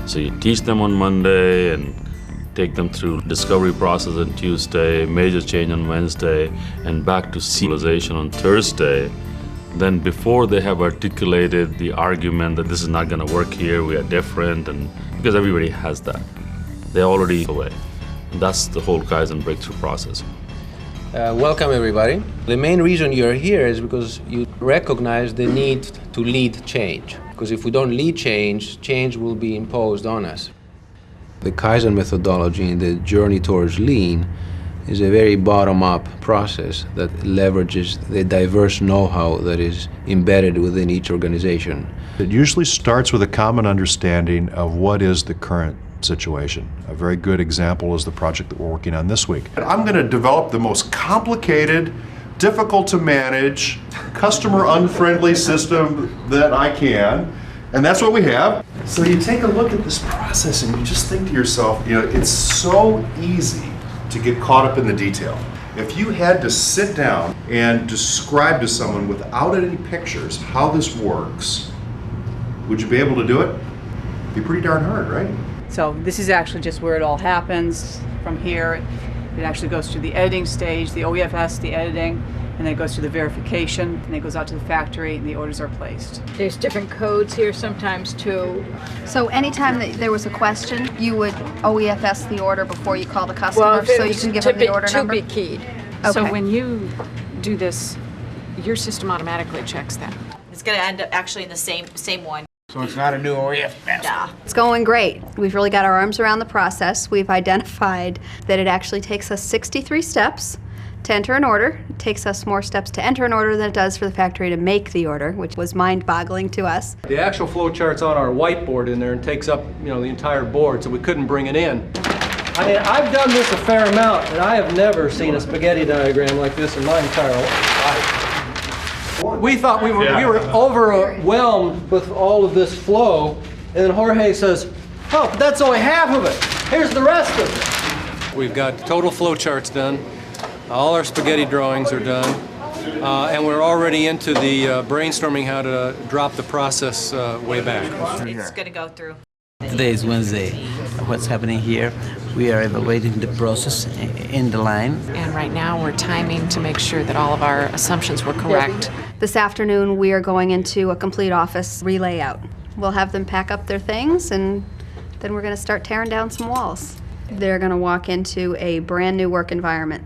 So you teach them on Monday and take them through discovery process on Tuesday, major change on Wednesday, and back to civilization on Thursday. Then before they have articulated the argument that this is not going to work here, we are different, and because everybody has that, they're already away. That's the whole Kaizen breakthrough process. Welcome everybody. The main reason you're here is because you recognize the need to lead change. Because if we don't lead change, change will be imposed on us. The Kaizen methodology and the journey towards lean is a very bottom-up process that leverages the diverse know-how that is embedded within each organization. It usually starts with a common understanding of what is the current situation. A very good example is the project that we're working on this week. I'm going to develop the most complicated, difficult to manage, customer-unfriendly system that I can, and that's what we have. So you take a look at this process and you just think to yourself, you know, it's so easy to get caught up in the detail. If you had to sit down and describe to someone without any pictures how this works, would you be able to do it? It'd be pretty darn hard, right? So this is actually just where it all happens. From here, it actually goes through the editing stage, the OEFS, the editing, and then it goes through the verification, and then it goes out to the factory, and the orders are placed. There's different codes here sometimes too. So anytime that there was a question, you would OEFS the order before you call the customer, so you can give them the order number? To be keyed. Okay. So when you do this, your system automatically checks that. It's going to end up actually in the same one. So it's not a new OEFS. Nah. It's going great. We've really got our arms around the process. We've identified that it actually takes us 63 steps to enter an order. It takes us more steps to enter an order than it does for the factory to make the order, which was mind-boggling to us. The actual flow chart's on our whiteboard in there and takes up, the entire board, so we couldn't bring it in. I mean, I've done this a fair amount, and I have never seen a spaghetti diagram like this in my entire life. We thought we were overwhelmed with all of this flow, and then Jorge says, "Oh, but that's only half of it. Here's the rest of it." We've got total flow charts done. All our spaghetti drawings are done, and we're already into the brainstorming how to drop the process way back. It's going to go through. Today is Wednesday. What's happening here? We are evaluating the process in the line. And right now we're timing to make sure that all of our assumptions were correct. This afternoon, we are going into a complete office relayout. We'll have them pack up their things, and then we're going to start tearing down some walls. They're going to walk into a brand new work environment.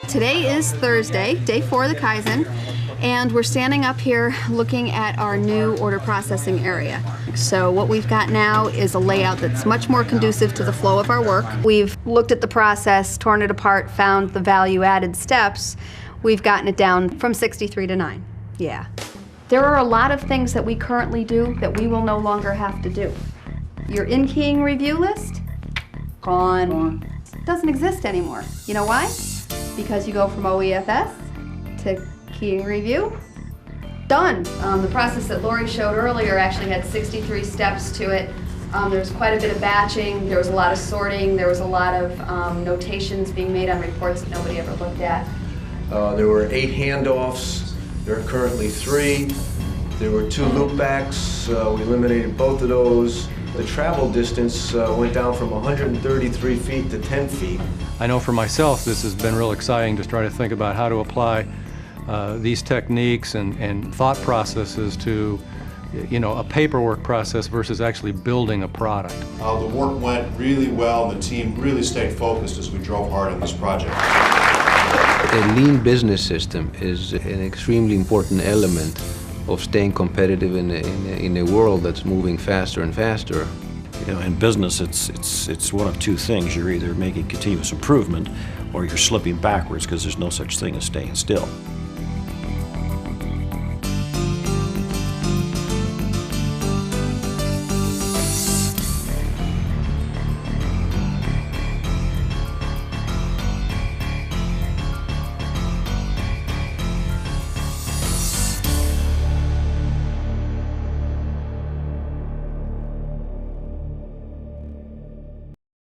Today is Thursday, day 4 of the Kaizen, and we're standing up here looking at our new order processing area. So what we've got now is a layout that's much more conducive to the flow of our work. We've looked at the process, torn it apart, found the value-added steps. We've gotten it down from 63 to 9. Yeah. There are a lot of things that we currently do that we will no longer have to do. Your in-keying review list? Gone. Doesn't exist anymore. You know why? Because you go from OEFS to keying review, done. The process that Lori showed earlier actually had 63 steps to it. There was quite a bit of batching, there was a lot of sorting, there was a lot of notations being made on reports that nobody ever looked at. There were 8 handoffs, there are currently 3. There were 2 loopbacks, we eliminated both of those. The travel distance went down from 133 feet to 10 feet. I know for myself this has been real exciting to try to think about how to apply these techniques and thought processes to a paperwork process versus actually building a product. The work went really well and the team really stayed focused as we drove hard on this project. A lean business system is an extremely important element of staying competitive in a world that's moving faster and faster. In business, it's one of 2 things. You're either making continuous improvement or you're slipping backwards because there's no such thing as staying still.